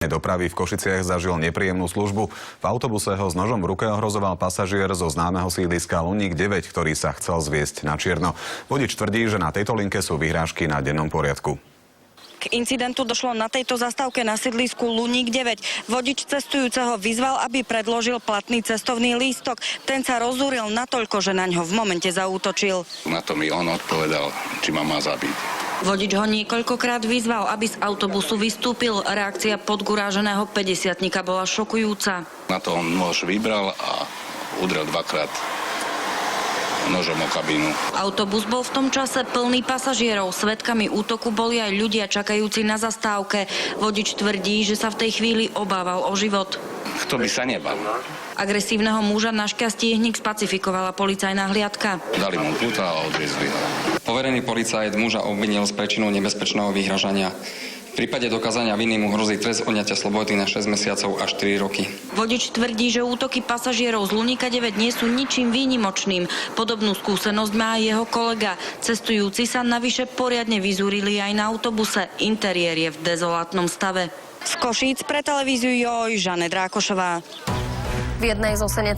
Dopravy v Košiciach zažil nepríjemnú službu. V autobuse ho s nožom v ruke ohrozoval pasažier zo známeho sídliska Luník 9, ktorý sa chcel zviesť na čierno. Vodič tvrdí, že na tejto linke sú vyhrážky na dennom poriadku. K incidentu došlo na tejto zastávke na sídlisku Luník 9. Vodič cestujúceho vyzval, aby predložil platný cestovný lístok. Ten sa rozúril natoľko, že naňho v momente zaútočil. Na to mi on odpovedal, či ma má zabiť. Vodič ho niekoľkokrát vyzval, aby z autobusu vystúpil. Reakcia podguráženého 50-tníka bola šokujúca. Na to on nôž vybral a udrel dvakrát nožom o kabínu. Autobus bol v tom čase plný pasažierov. Svedkami útoku boli aj ľudia čakajúci na zastávke. Vodič tvrdí, že sa v tej chvíli obával o život. Kto by sa nebal? Agresívneho muža našťastie hneď spacifikovala policajná hliadka. Dali mu puta a odviezli ho. Poverený policajt muža obvinil z prečinu nebezpečného vyhražania. V prípade dokázania viny mu hrozí trest odňatia slobody na 6 mesiacov až 4 roky. Vodič tvrdí, že útoky pasažierov z Luníka 9 nie sú ničím výnimočným. Podobnú skúsenosť má aj jeho kolega. Cestujúci sa navyše poriadne vyzúrili aj na autobuse. Interiér je v dezolátnom stave. Z Košíc pre televíziu JOJ, Žanet Rákošová. V jednej zo senec